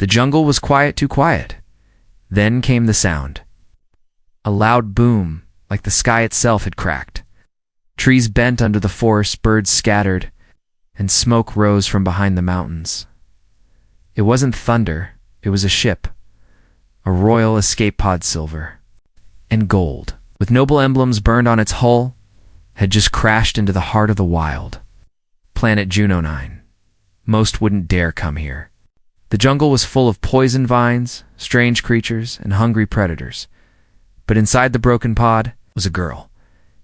The jungle was quiet, too quiet. Then came the sound. A loud boom, like the sky itself had cracked. Trees bent under the force, birds scattered, and smoke rose from behind the mountains. It wasn't thunder, it was a ship. A royal escape pod, silver and gold, with noble emblems burned on its hull, had just crashed into the heart of the wild. Planet Juno 9. Most wouldn't dare come here. The jungle was full of poison vines, strange creatures, and hungry predators. But inside the broken pod was a girl.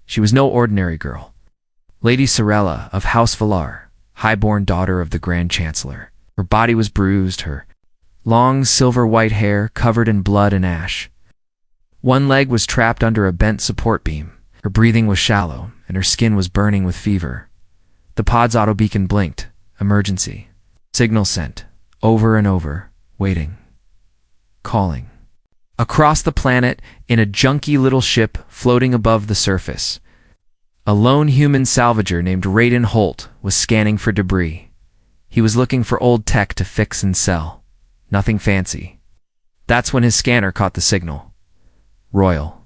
She was no ordinary girl. Lady Sorella of House Valar, highborn daughter of the Grand Chancellor. Her body was bruised, her long silver-white hair covered in blood and ash. One leg was trapped under a bent support beam. Her breathing was shallow, and her skin was burning with fever. The pod's auto beacon blinked. Emergency. Signal sent. Over and over. Waiting. Calling. Across the planet, in a junky little ship floating above the surface, a lone human salvager named Raiden Holt was scanning for debris. He was looking for old tech to fix and sell. Nothing fancy. That's when his scanner caught the signal. Royal.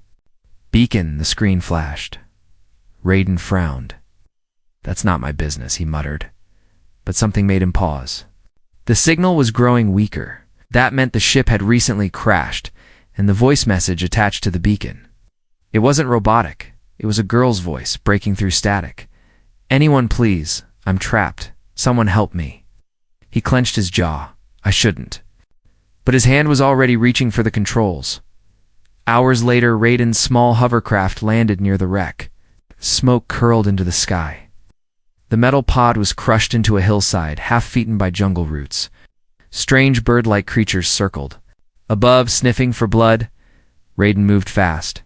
Beacon, the screen flashed. Raiden frowned. "That's not my business," he muttered. But something made him pause. The signal was growing weaker. That meant the ship had recently crashed, and the voice message attached to the beacon. It wasn't robotic. It was a girl's voice breaking through static. "Anyone please, I'm trapped. Someone help me." He clenched his jaw. I shouldn't. But his hand was already reaching for the controls. Hours later, Raiden's small hovercraft landed near the wreck. Smoke curled into the sky. The metal pod was crushed into a hillside, half-eaten by jungle roots. Strange bird-like creatures circled. Above, sniffing for blood, Raiden moved fast.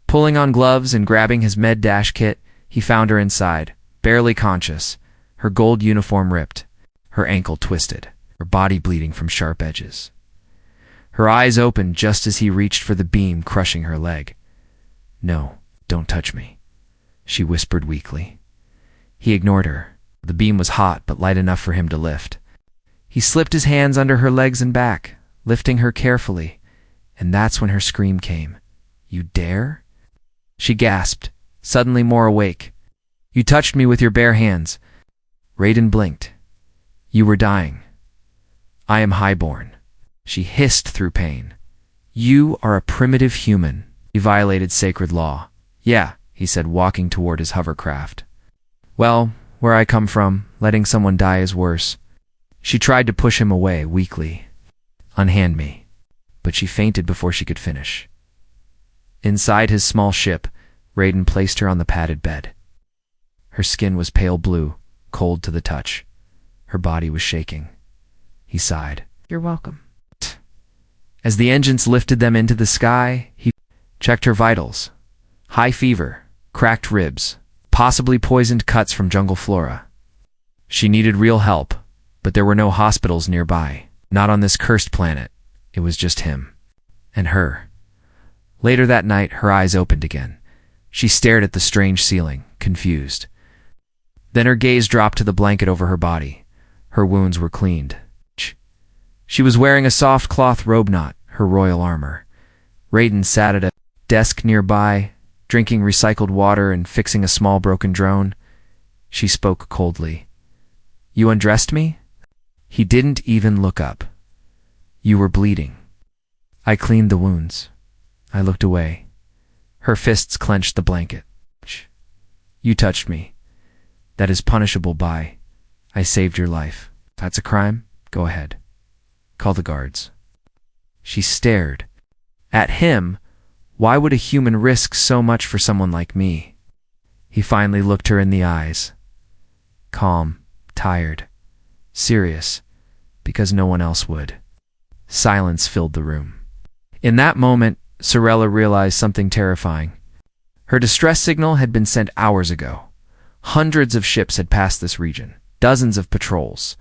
Pulling on gloves and grabbing his med-dash kit, he found her inside, barely conscious, her gold uniform ripped, her ankle twisted, her body bleeding from sharp edges. Her eyes opened just as he reached for the beam crushing her leg. "No, don't touch me," she whispered weakly. He ignored her. The beam was hot, but light enough for him to lift. He slipped his hands under her legs and back, lifting her carefully, and that's when her scream came. "You dare?" She gasped, suddenly more awake. "You touched me with your bare hands." Raiden blinked. "You were dying." "I am highborn." She hissed through pain. "You are a primitive human. You violated sacred law." "Yeah," he said, walking toward his hovercraft. "Well, where I come from, letting someone die is worse." She tried to push him away, weakly. "Unhand me." But she fainted before she could finish. Inside his small ship, Raiden placed her on the padded bed. Her skin was pale blue, cold to the touch. Her body was shaking. He sighed. "You're welcome." As the engines lifted them into the sky, he checked her vitals. High fever, cracked ribs, possibly poisoned cuts from jungle flora. She needed real help, but there were no hospitals nearby. Not on this cursed planet. It was just him. And her. Later that night, her eyes opened again. She stared at the strange ceiling, confused. Then her gaze dropped to the blanket over her body. Her wounds were cleaned. She was wearing a soft cloth robe knot, her royal armor. Raiden sat at a desk nearby, drinking recycled water and fixing a small broken drone. She spoke coldly. "You undressed me?" He didn't even look up. "You were bleeding." "I cleaned the wounds." I looked away. Her fists clenched the blanket. "You touched me. That is punishable by. I saved your life. That's a crime? Go ahead. Call the guards." She stared. At him. Why would a human risk so much for someone like me? He finally looked her in the eyes. Calm, tired, serious, because no one else would. Silence filled the room. In that moment, Sorella realized something terrifying. Her distress signal had been sent hours ago. Hundreds of ships had passed this region, dozens of patrols.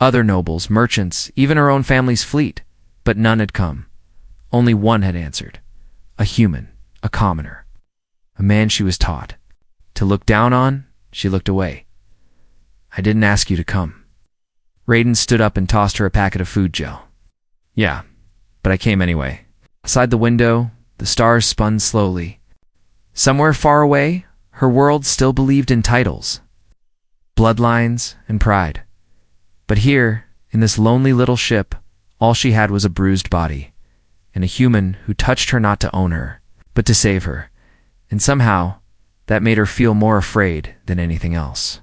Other nobles, merchants, even her own family's fleet, but none had come. Only one had answered. A human, a commoner. A man she was taught to look down on. She looked away. "I didn't ask you to come." Raiden stood up and tossed her a packet of food gel. Yeah, but I came anyway. Outside the window, the stars spun slowly. Somewhere far away, her world still believed in titles, bloodlines, and pride. But here, in this lonely little ship, all she had was a bruised body, and a human who touched her not to own her, but to save her. And somehow, that made her feel more afraid than anything else.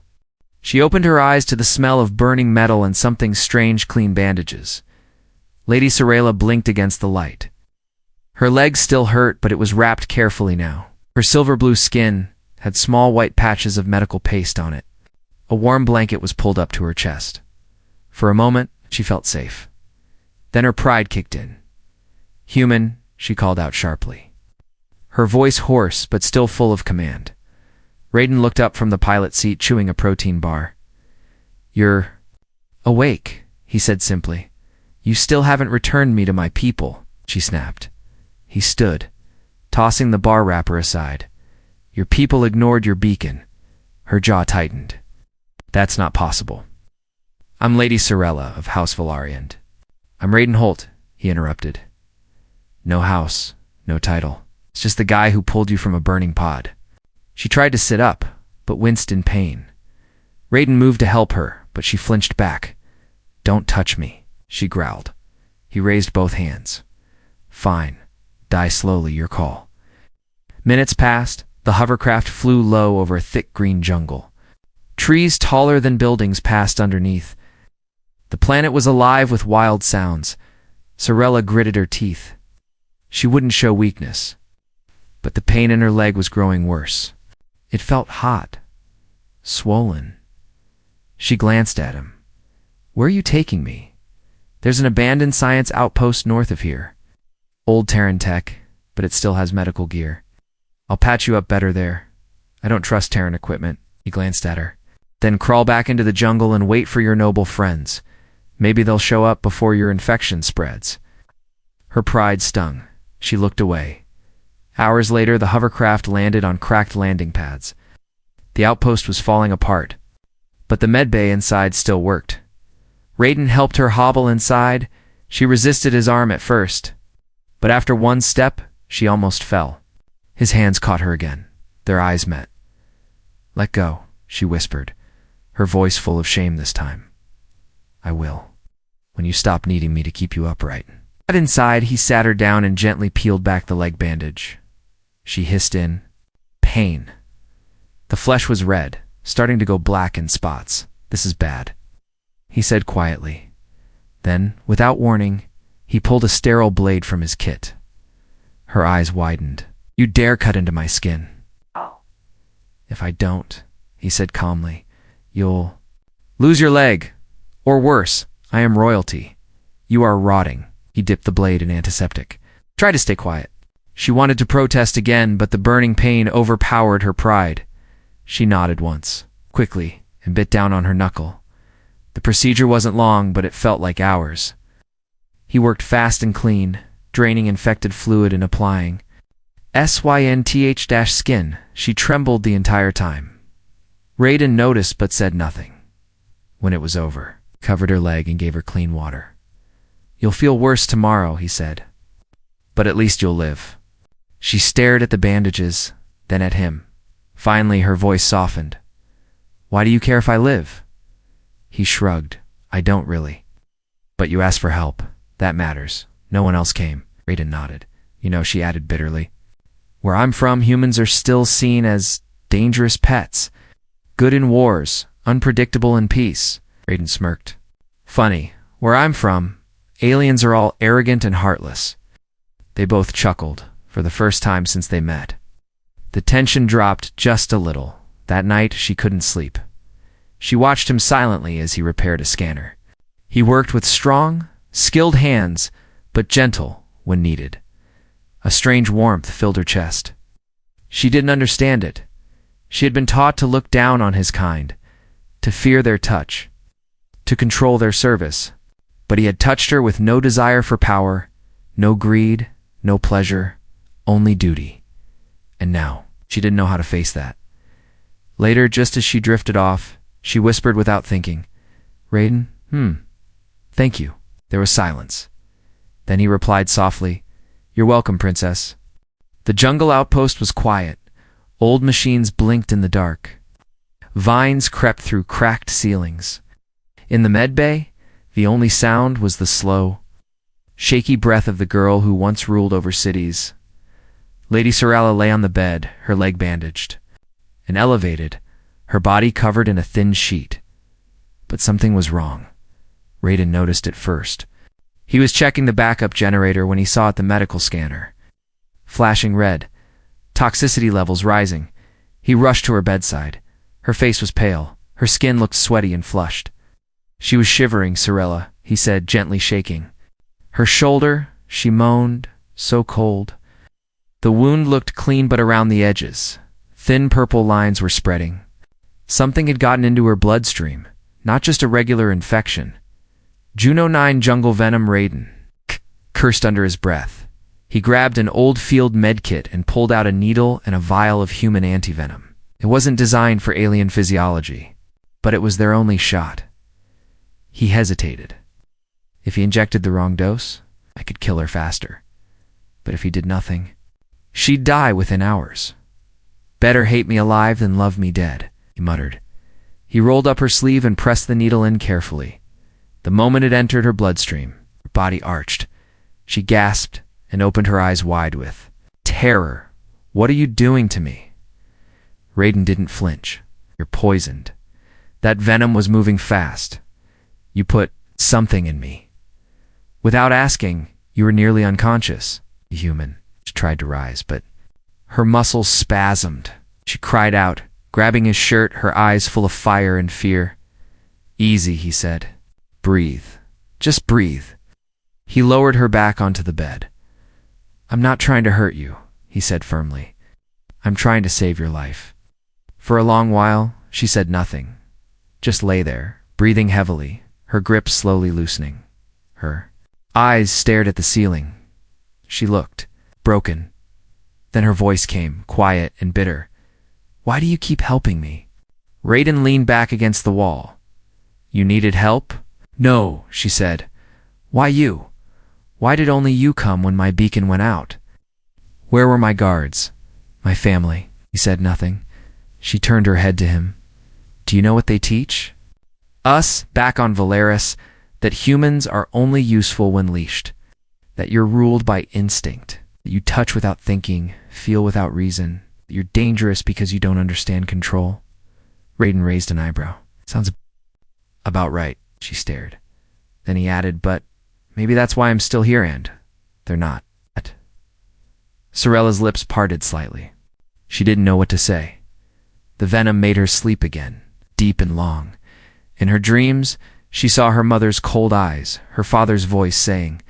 She opened her eyes to the smell of burning metal and something strange clean bandages. Lady Sorella blinked against the light. Her leg still hurt, but it was wrapped carefully now. Her silver-blue skin had small white patches of medical paste on it. A warm blanket was pulled up to her chest. For a moment, she felt safe. Then her pride kicked in. "Human," she called out sharply. Her voice hoarse, but still full of command. Raiden looked up from the pilot seat, chewing a protein bar. "You're awake," he said simply. "You still haven't returned me to my people," she snapped. He stood, tossing the bar wrapper aside. "Your people ignored your beacon." Her jaw tightened. "That's not possible." "I'm Lady Sorella of House Valarian." "I'm Raiden Holt," he interrupted. "No house, no title. It's just the guy who pulled you from a burning pod." She tried to sit up, but winced in pain. Raiden moved to help her, but she flinched back. "Don't touch me," she growled. He raised both hands. "Fine. Die slowly, your call." Minutes passed. The hovercraft flew low over a thick green jungle. Trees taller than buildings passed underneath. The planet was alive with wild sounds. Sorella gritted her teeth. She wouldn't show weakness. But the pain in her leg was growing worse. It felt hot, swollen. She glanced at him. "Where are you taking me?" "There's an abandoned science outpost north of here. Old Terran tech, but it still has medical gear. I'll patch you up better there. I don't trust Terran equipment." He glanced at her. "Then crawl back into the jungle and wait for your noble friends. Maybe they'll show up before your infection spreads." Her pride stung. She looked away. Hours later, the hovercraft landed on cracked landing pads. The outpost was falling apart, but the medbay inside still worked. Raiden helped her hobble inside. She resisted his arm at first, but after one step, she almost fell. His hands caught her again. Their eyes met. "Let go," she whispered, her voice full of shame this time. "I will, when you stop needing me to keep you upright." Inside, he sat her down and gently peeled back the leg bandage. She hissed in pain. The flesh was red, starting to go black in spots. "This is bad," he said quietly. Then, without warning, he pulled a sterile blade from his kit. Her eyes widened. "You dare cut into my skin?" "If I don't," he said calmly, "you'll lose your leg. Or worse, I am royalty. You are rotting." He dipped the blade in antiseptic. "Try to stay quiet." She wanted to protest again, but the burning pain overpowered her pride. She nodded once, quickly, and bit down on her knuckle. The procedure wasn't long, but it felt like hours. He worked fast and clean, draining infected fluid and applying SYNTH-skin. She trembled the entire time. Raiden noticed but said nothing. When it was over, he covered her leg and gave her clean water. "You'll feel worse tomorrow," he said, "but at least you'll live." She stared at the bandages, then at him. Finally, her voice softened. "Why do you care if I live?" He shrugged. "I don't really. But you asked for help. That matters. No one else came." Raiden nodded. "You know," she added bitterly, "where I'm from, humans are still seen as dangerous pets. Good in wars, unpredictable in peace." Raiden smirked. "Funny. Where I'm from, aliens are all arrogant and heartless." They both chuckled, for the first time since they met. The tension dropped just a little. That night, she couldn't sleep. She watched him silently as he repaired a scanner. He worked with strong, skilled hands, but gentle when needed. A strange warmth filled her chest. She didn't understand it. She had been taught to look down on his kind, to fear their touch, to control their service. But he had touched her with no desire for power, no greed, no pleasure, only duty. And now, she didn't know how to face that. Later, just as she drifted off, she whispered without thinking, "Raiden, Thank you. There was silence. Then he replied softly, "You're welcome, princess." The jungle outpost was quiet. Old machines blinked in the dark. Vines crept through cracked ceilings. In the med bay, the only sound was the slow, shaky breath of the girl who once ruled over cities. Lady Sorella lay on the bed, her leg bandaged, and elevated, her body covered in a thin sheet. But something was wrong. Raiden noticed it first. He was checking the backup generator when he saw it the medical scanner. Flashing red, toxicity levels rising. He rushed to her bedside. Her face was pale. Her skin looked sweaty and flushed. "She was shivering, Sorella," he said, gently shaking. "Her shoulder," she moaned, "so cold." The wound looked clean, but around the edges, thin purple lines were spreading. Something had gotten into her bloodstream, not just a regular infection. Juno 9 jungle venom. Raiden cursed under his breath. He grabbed an old field medkit and pulled out a needle and a vial of human antivenom. It wasn't designed for alien physiology, but it was their only shot. He hesitated. If he injected the wrong dose, I could kill her faster. But if he did nothing, she'd die within hours. "Better hate me alive than love me dead," he muttered. He rolled up her sleeve and pressed the needle in carefully. The moment it entered her bloodstream, her body arched. She gasped and opened her eyes wide with terror. "What are you doing to me?" Raiden didn't flinch. "You're poisoned. That venom was moving fast. You put something in me. Without asking, you were nearly unconscious." The human. She tried to rise, but her muscles spasmed. She cried out, grabbing his shirt, her eyes full of fire and fear. "Easy," he said. "Breathe. Just breathe." He lowered her back onto the bed. "I'm not trying to hurt you," he said firmly. "I'm trying to save your life." For a long while, she said nothing. Just lay there, breathing heavily, her grip slowly loosening. Her eyes stared at the ceiling. She looked broken. Then her voice came, quiet and bitter. "Why do you keep helping me?" Raiden leaned back against the wall. "You needed help?" "No," she said. "Why you? Why did only you come when my beacon went out?" "Where were my guards? My family?" He said nothing. She turned her head to him. "Do you know what they teach us back on Valeris? That humans are only useful when leashed. That you're ruled by instinct. That you touch without thinking, feel without reason. That you're dangerous because you don't understand control." Raiden raised an eyebrow. "Sounds about right." She stared. Then he added, "But maybe that's why I'm still here, and they're not." Sorella's lips parted slightly. She didn't know what to say. The venom made her sleep again, deep and long. In her dreams, she saw her mother's cold eyes, her father's voice saying,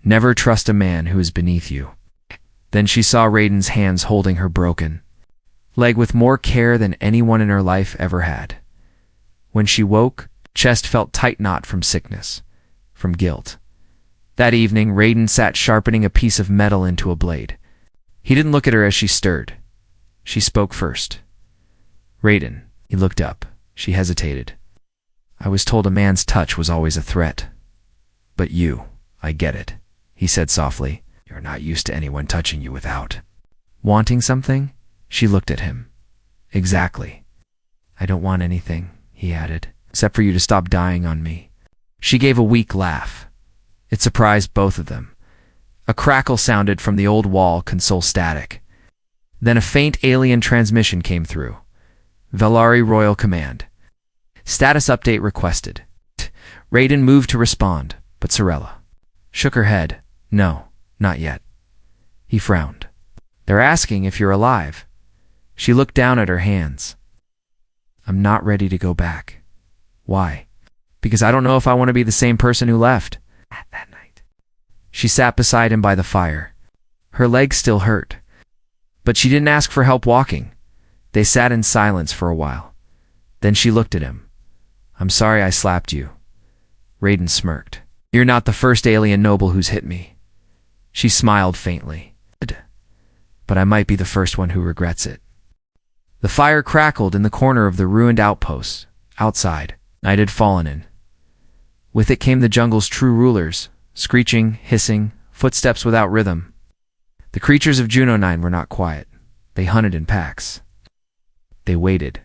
"Never trust a man who is beneath you." Then she saw Raiden's hands holding her broken leg with more care than anyone in her life ever had. When she woke, chest felt tight knot from sickness, from guilt. That evening, Raiden sat sharpening a piece of metal into a blade. He didn't look at her as she stirred. She spoke first. "Raiden." He looked up. She hesitated. "I was told a man's touch was always a threat. But you, I get it," he said softly. "You're not used to anyone touching you without wanting something." She looked at him. "Exactly. I don't want anything," he added, "except for you to stop dying on me." She gave a weak laugh. It surprised both of them. A crackle sounded from the old wall, console static. Then a faint alien transmission came through. "Valari Royal Command. Status update requested." Raiden moved to respond, but Sorella shook her head. "No, not yet." He frowned. "They're asking if you're alive." She looked down at her hands. "I'm not ready to go back." "Why?" "Because I don't know if I want to be the same person who left." That night. She sat beside him by the fire. Her legs still hurt. But she didn't ask for help walking. They sat in silence for a while. Then she looked at him. "I'm sorry I slapped you." Raiden smirked. "You're not the first alien noble who's hit me." She smiled faintly. "But I might be the first one who regrets it." The fire crackled in the corner of the ruined outpost. Outside, night had fallen in. With it came the jungle's true rulers, screeching, hissing, footsteps without rhythm. The creatures of Juno 9 were not quiet. They hunted in packs. They waited.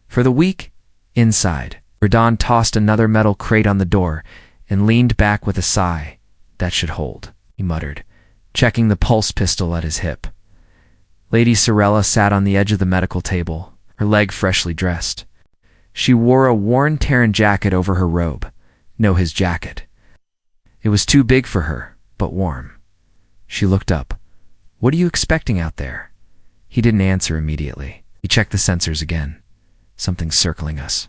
For the weak, inside, Radon tossed another metal crate on the door and leaned back with a sigh. That should hold, he muttered, checking the pulse pistol at his hip. Lady Sorella sat on the edge of the medical table, her leg freshly dressed. She wore a worn Terran jacket over her robe. No, his jacket. It was too big for her, but warm. She looked up. "What are you expecting out there?" He didn't answer immediately. He checked the sensors again. "Something's circling us.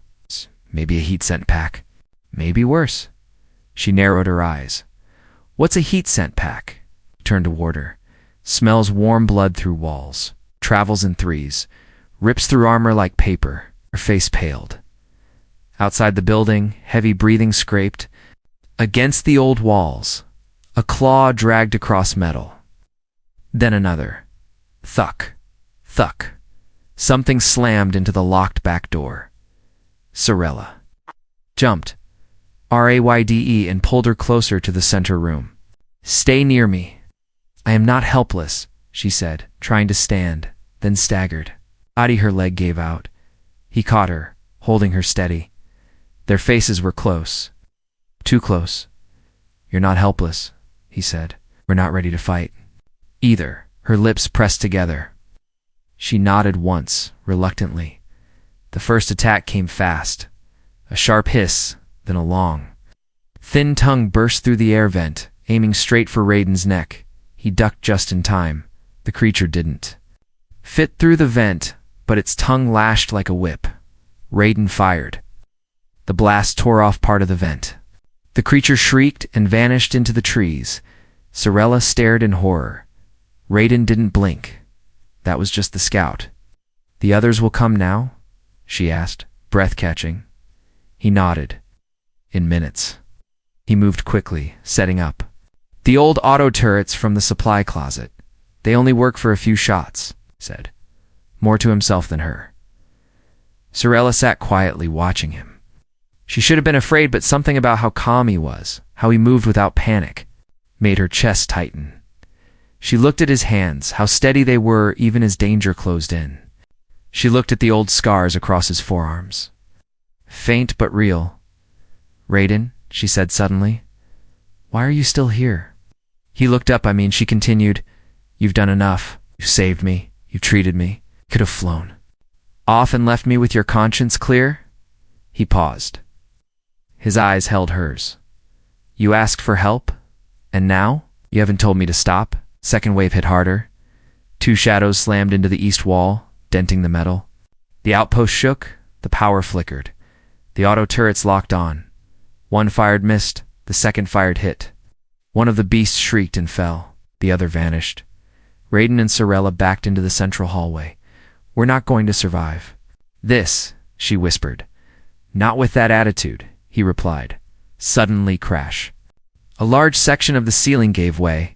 Maybe a heat scent pack. Maybe worse." She narrowed her eyes. "What's a heat scent pack?" He turned toward her. "Smells warm blood through walls. Travels in threes. Rips through armor like paper." Her face paled. Outside the building, heavy breathing scraped. Against the old walls, a claw dragged across metal. Then another. Thuck. Thuck. Something slammed into the locked back door. Sorella jumped, RAYDE, and pulled her closer to the center room. "Stay near me." "I am not helpless," she said, trying to stand, then staggered. Her leg gave out. He caught her, holding her steady. Their faces were close. Too close. "You're not helpless," he said. "We're not ready to fight." Either. Her lips pressed together. She nodded once, reluctantly. The first attack came fast. A sharp hiss, then a long, thin tongue burst through the air vent, aiming straight for Raiden's neck. He ducked just in time. The creature didn't fit through the vent, but its tongue lashed like a whip. Raiden fired. The blast tore off part of the vent. The creature shrieked and vanished into the trees. Sorella stared in horror. Raiden didn't blink. That was just the scout. "The others will come now?" she asked, breath catching. He nodded. "In minutes." He moved quickly, setting up. "The old auto turrets from the supply closet. They only work for a few shots," he said, more to himself than her. Sorella sat quietly, watching him. She should have been afraid, but something about how calm he was, how he moved without panic, made her chest tighten. She looked at his hands, how steady they were even as danger closed in. She looked at the old scars across his forearms. Faint but real. "Raiden," she said suddenly, "why are you still here?" He looked up. She continued, "You've done enough. You've saved me. You've treated me. Could have flown off and left me with your conscience clear?" He paused. His eyes held hers. "You asked for help? And now? You haven't told me to stop?" Second wave hit harder. Two shadows slammed into the east wall, denting the metal. The outpost shook. The power flickered. The auto turrets locked on. One fired missed. The second fired hit. One of the beasts shrieked and fell. The other vanished. Raiden and Sorella backed into the central hallway. "We're not going to survive." "This," she whispered. "Not with that attitude," he replied. Suddenly crash. A large section of the ceiling gave way.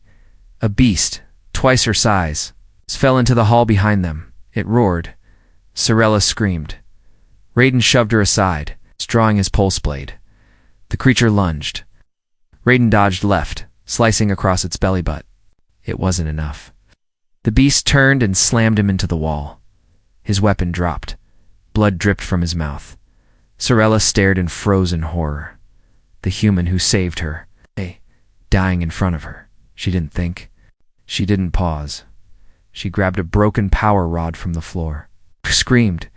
A beast, twice her size, fell into the hall behind them. It roared. Sorella screamed. Raiden shoved her aside, drawing his pulse blade. The creature lunged. Raiden dodged left, slicing across its belly butt. It wasn't enough. The beast turned and slammed him into the wall. His weapon dropped. Blood dripped from his mouth. Sorella stared in frozen horror. The human who saved her, dying in front of her. She didn't think. She didn't pause. She grabbed a broken power rod from the floor, screamed,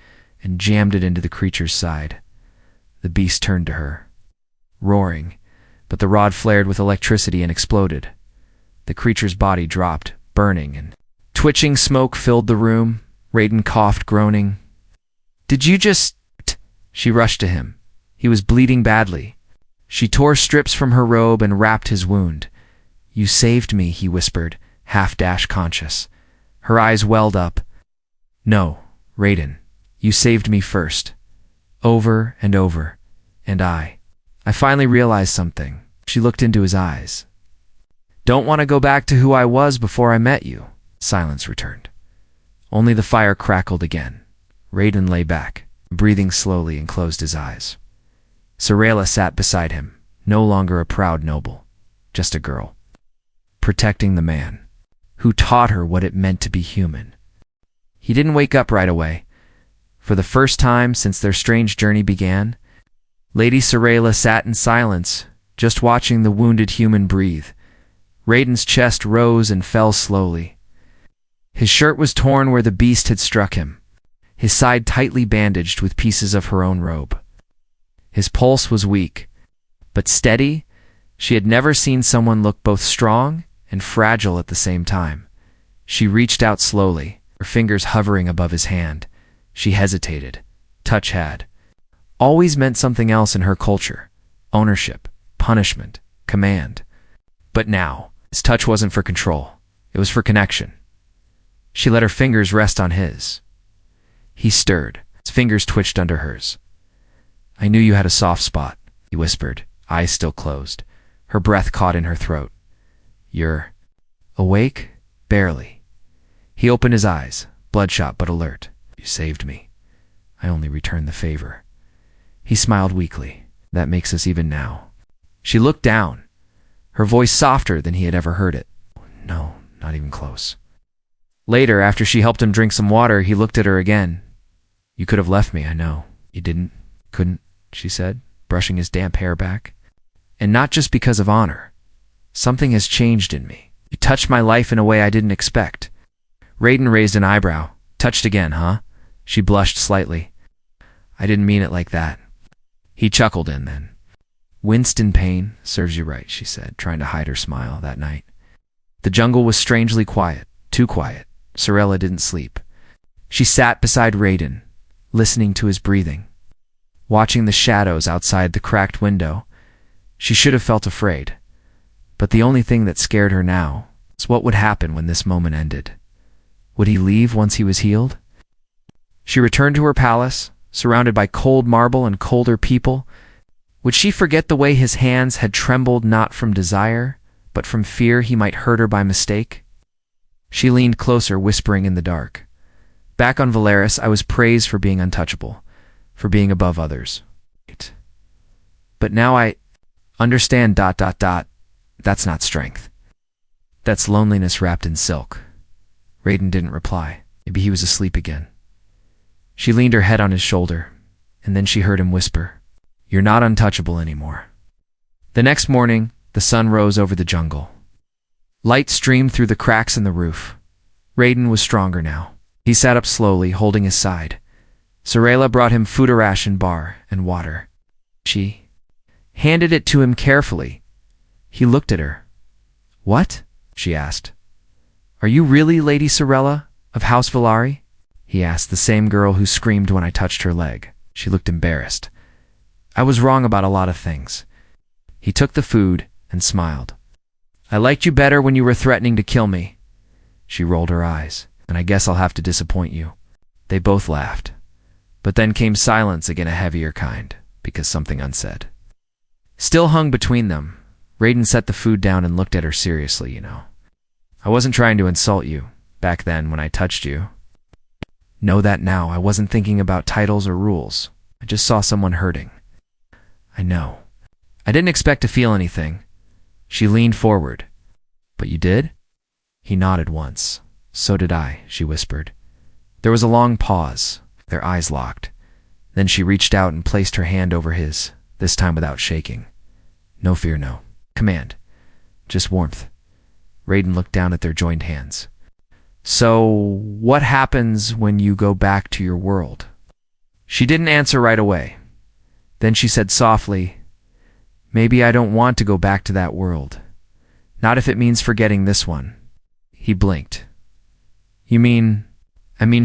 and jammed it into the creature's side. The beast turned to her, roaring, but the rod flared with electricity and exploded. The creature's body dropped, burning, and twitching smoke filled the room. Raiden coughed, groaning. "Did you just—" She rushed to him. He was bleeding badly. She tore strips from her robe and wrapped his wound. "You saved me," he whispered, half-dash conscious. Her eyes welled up. "No, Raiden, you saved me first. Over and over. And I finally realized something." She looked into his eyes. "Don't want to go back to who I was before I met you." Silence returned. Only the fire crackled again. Raiden lay back, breathing slowly, and closed his eyes. Sorella sat beside him, No longer a proud noble, just a girl, protecting the man who taught her what it meant to be human. He didn't wake up right away. For the first time since their strange journey began, Lady Sorella sat in silence, just watching the wounded human breathe. Raiden's chest rose and fell slowly. His shirt was torn where the beast had struck him, his side tightly bandaged with pieces of her own robe. His pulse was weak, but steady. She had never seen someone look both strong and fragile at the same time. She reached out slowly, her fingers hovering above his hand. She hesitated. Touch had always meant something else in her culture: ownership, punishment, command. But now, his touch wasn't for control. It was for connection. She let her fingers rest on his. He stirred. His fingers twitched under hers. "I knew you had a soft spot," he whispered, eyes still closed. Her breath caught in her throat. "You're awake?" "Barely." He opened his eyes, bloodshot but alert. "You saved me. I only returned the favor." He smiled weakly. "That makes us even now." She looked down, her voice softer than he had ever heard it. "No, not even close." Later, after she helped him drink some water, he looked at her again. "You could have left me, I know." "You didn't, couldn't," she said, brushing his damp hair back. "And not just because of honor. Something has changed in me. You touched my life in a way I didn't expect." Raiden raised an eyebrow. "Touched again, huh?" She blushed slightly. "I didn't mean it like that." He chuckled and then winced in pain. "Serves you right," she said, trying to hide her smile that night. The jungle was strangely quiet, too quiet. Sorella didn't sleep. She sat beside Raiden, listening to his breathing, watching the shadows outside the cracked window. She should have felt afraid, but the only thing that scared her now was what would happen when this moment ended. Would he leave once he was healed? She returned to her palace, surrounded by cold marble and colder people. Would she forget the way his hands had trembled not from desire, but from fear he might hurt her by mistake? She leaned closer, whispering in the dark. "Back on Valeris, I was praised for being untouchable, for being above others. But now I understand ... That's not strength. That's loneliness wrapped in silk." Raiden didn't reply. Maybe he was asleep again. She leaned her head on his shoulder, and then she heard him whisper, "You're not untouchable anymore." The next morning, the sun rose over the jungle. Light streamed through the cracks in the roof. Raiden was stronger now. He sat up slowly, holding his side. Sorella brought him food, a ration bar, and water. She handed it to him carefully. He looked at her. "What?" she asked. "Are you really Lady Sorella of House Villari?" he asked, "the same girl who screamed when I touched her leg." She looked embarrassed. "I was wrong about a lot of things." He took the food and smiled. "I liked you better when you were threatening to kill me." She rolled her eyes. "And I guess I'll have to disappoint you." They both laughed. But then came silence, again a heavier kind, because something unsaid still hung between them. Raiden set the food down and looked at her seriously. "You know, I wasn't trying to insult you back then when I touched you. Know that now. I wasn't thinking about titles or rules. I just saw someone hurting." "I know. I didn't expect to feel anything." She leaned forward. "But you did?" He nodded once. "So did I," she whispered. There was a long pause, their eyes locked. Then she reached out and placed her hand over his, this time without shaking. "No fear, no command. Just warmth." Raiden looked down at their joined hands. "So, what happens when you go back to your world?" She didn't answer right away. Then she said softly, "Maybe I don't want to go back to that world. Not if it means forgetting this one." He blinked. "You mean..."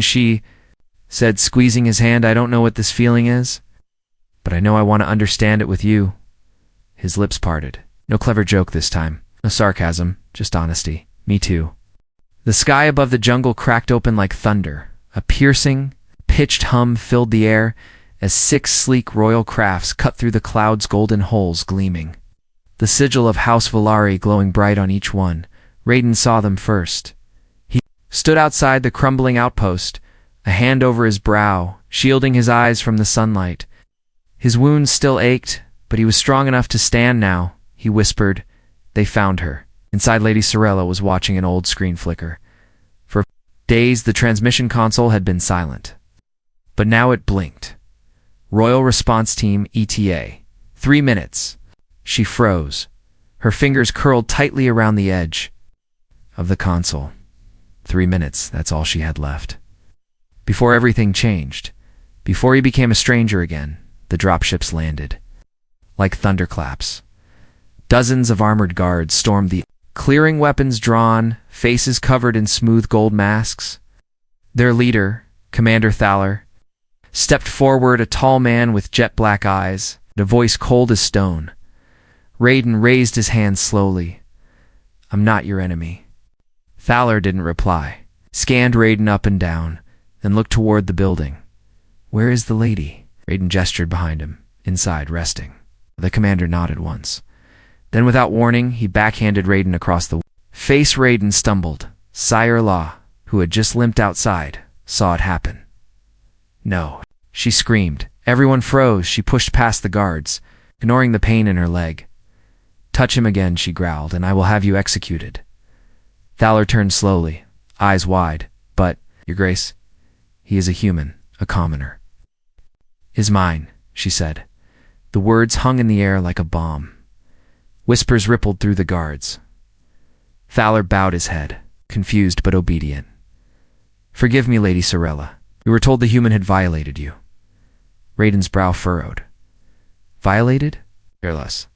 she said, squeezing his hand. "I don't know what this feeling is, but I know I want to understand it with you." His lips parted. No clever joke this time. No sarcasm, just honesty. "Me too." The sky above the jungle cracked open like thunder. A piercing, pitched hum filled the air as 6 sleek royal crafts cut through the clouds, golden holes gleaming. The sigil of House Villari glowing bright on each one. Raiden saw them first. He stood outside the crumbling outpost, a hand over his brow, shielding his eyes from the sunlight. His wounds still ached, But he was strong enough to stand now. He whispered. They found her. Inside, Lady Sorella was watching an old screen flicker. For days, the transmission console had been silent. But now it blinked. Royal Response Team ETA. 3 minutes. She froze. Her fingers curled tightly around the edge of the console. 3 minutes, that's all she had left. Before everything changed, before he became a stranger again, the dropships landed. Like thunderclaps. Dozens of armored guards stormed the clearing, weapons drawn, faces covered in smooth gold masks. Their leader, Commander Thaler, stepped forward, a tall man with jet-black eyes, a voice cold as stone. Raiden raised his hand slowly. I'm not your enemy. Thaler didn't reply, scanned Raiden up and down, then looked toward the building. Where is the lady? Raiden gestured behind him, inside, resting. The commander nodded once. Then without warning, he backhanded Raiden across the face. Raiden stumbled. Sire La, who had just limped outside, saw it happen. No, she screamed. Everyone froze. She pushed past the guards, ignoring the pain in her leg. Touch him again, she growled, and I will have you executed. Thaler turned slowly, eyes wide. But, Your Grace, he is a human, a commoner. Is mine, she said. The words hung in the air like a bomb. Whispers rippled through the guards. Thaler bowed his head, confused but obedient. Forgive me, Lady Sorella. We were told the human had violated you. Raiden's brow furrowed. Violated? Careless.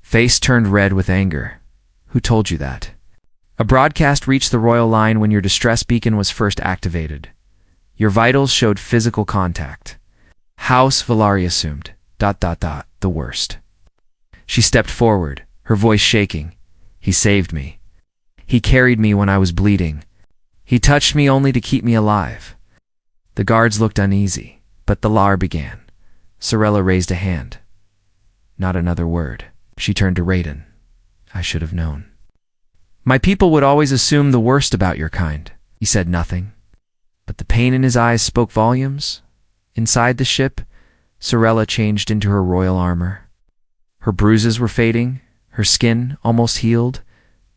Face turned red with anger. Who told you that? A broadcast reached the royal line when your distress beacon was first activated. Your vitals showed physical contact. House Vallari assumed. ... the worst. She stepped forward, her voice shaking. He saved me. He carried me when I was bleeding. He touched me only to keep me alive. The guards looked uneasy, but the Lar began. Sorella raised a hand. Not another word. She turned to Raiden. I should have known. My people would always assume the worst about your kind. He said nothing. But the pain in his eyes spoke volumes. Inside the ship, Sorella changed into her royal armor. Her bruises were fading, her skin almost healed,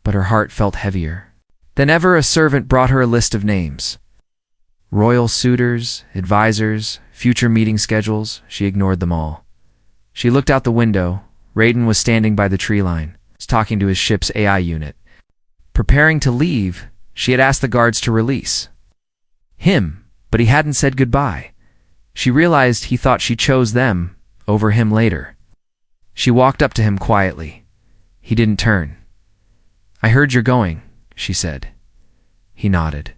but her heart felt heavier. Than ever, a servant brought her a list of names. Royal suitors, advisors, future meeting schedules. She ignored them all. She looked out the window. Raiden was standing by the tree line, talking to his ship's AI unit. Preparing to leave, she had asked the guards to release him, but he hadn't said goodbye. She realized he thought she chose them over him later. She walked up to him quietly. He didn't turn. I heard you're going, she said. He nodded.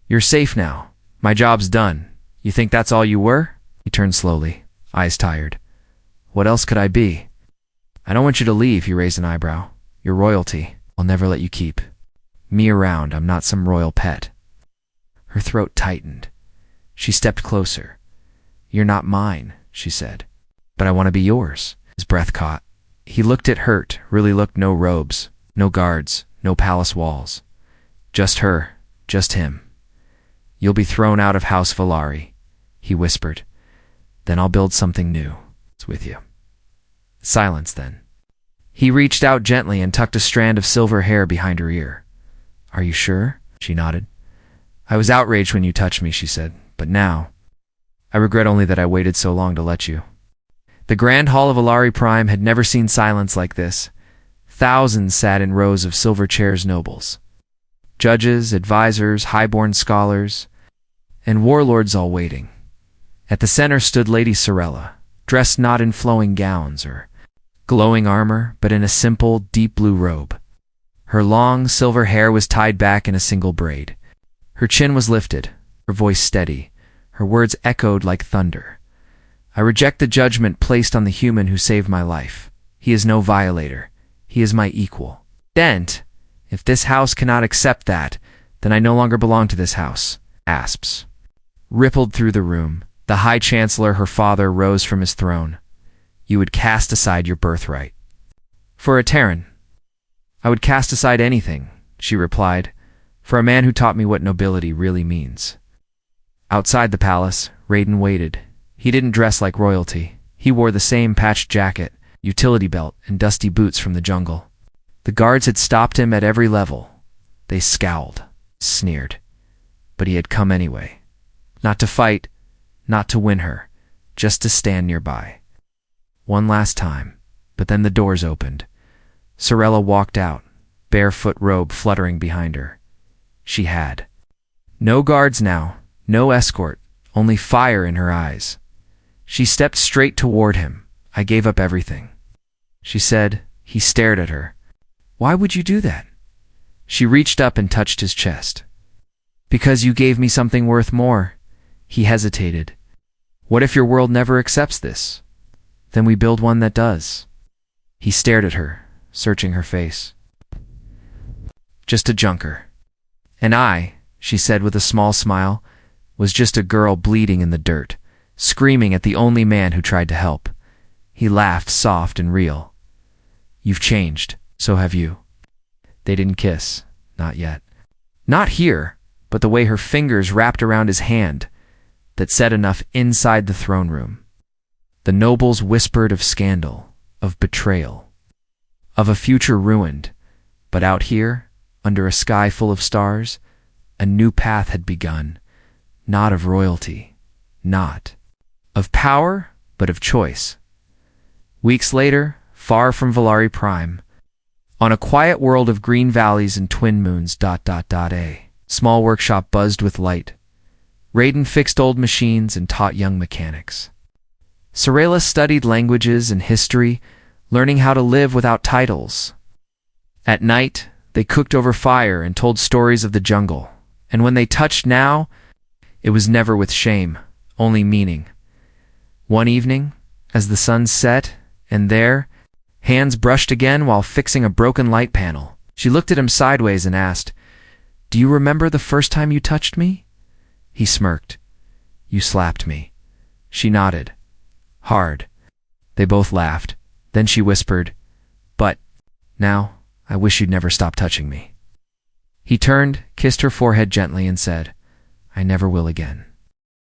You're safe now. My job's done. You think that's all you were? He turned slowly, eyes tired. What else could I be? I don't want you to leave, he raised an eyebrow. You're royalty. I'll never let you keep me around. I'm not some royal pet. Her throat tightened. She stepped closer. You're not mine, she said. But I want to be yours. His breath caught. He looked at hurt, really looked. No robes, no guards, no palace walls. Just her, just him. You'll be thrown out of House Vallari, he whispered. Then I'll build something new. It's with you. Silence then. He reached out gently and tucked a strand of silver hair behind her ear. Are you sure? She nodded. I was outraged when you touched me, she said, but now I regret only that I waited so long to let you. The Grand Hall of Vallari Prime had never seen silence like this. Thousands sat in rows of silver chairs, nobles, judges, advisors, highborn scholars, and warlords all waiting. At the center stood Lady Sorella, dressed not in flowing gowns or glowing armor, but in a simple, deep blue robe. Her long, silver hair was tied back in a single braid. Her chin was lifted, her voice steady. Her words echoed like thunder. I reject the judgment placed on the human who saved my life. He is no violator. He is my equal. Dent, if this house cannot accept that, then I no longer belong to this house. Asps rippled through the room. The High Chancellor, her father, rose from his throne. You would cast aside your birthright. For a Terran, I would cast aside anything, she replied, for a man who taught me what nobility really means. Outside the palace, Raiden waited. He didn't dress like royalty. He wore the same patched jacket, utility belt, and dusty boots from the jungle. The guards had stopped him at every level. They scowled, sneered. But he had come anyway. Not to fight, not to win her, just to stand nearby. One last time, but then the doors opened. Sorella walked out, barefoot robe fluttering behind her. She had. No guards now, no escort, only fire in her eyes. She stepped straight toward him. I gave up everything, she said. He stared at her. Why would you do that? She reached up and touched his chest. Because you gave me something worth more. He hesitated. What if your world never accepts this? Then we build one that does. He stared at her, searching her face. Just a junker. And I, she said with a small smile, was just a girl bleeding in the dirt, screaming at the only man who tried to help. He laughed, soft and real. You've changed, so have you. They didn't kiss, not yet. Not here, but the way her fingers wrapped around his hand, that said enough inside the throne room. The nobles whispered of scandal, of betrayal, of a future ruined, but out here, under a sky full of stars, a new path had begun, not of royalty, not of power, but of choice. Weeks later, far from Valari Prime, on a quiet world of green valleys and twin moons, a small workshop buzzed with light. Raiden fixed old machines and taught young mechanics. Sorella studied languages and history, learning how to live without titles. At night, they cooked over fire and told stories of the jungle, and when they touched now, it was never with shame, only meaning. One evening, as the sun set, and there, hands brushed again while fixing a broken light panel, she looked at him sideways and asked, "Do you remember the first time you touched me?" He smirked. "You slapped me." She nodded. Hard. They both laughed. Then she whispered, "But now, I wish you'd never stop touching me." He turned, kissed her forehead gently, and said, "I never will again."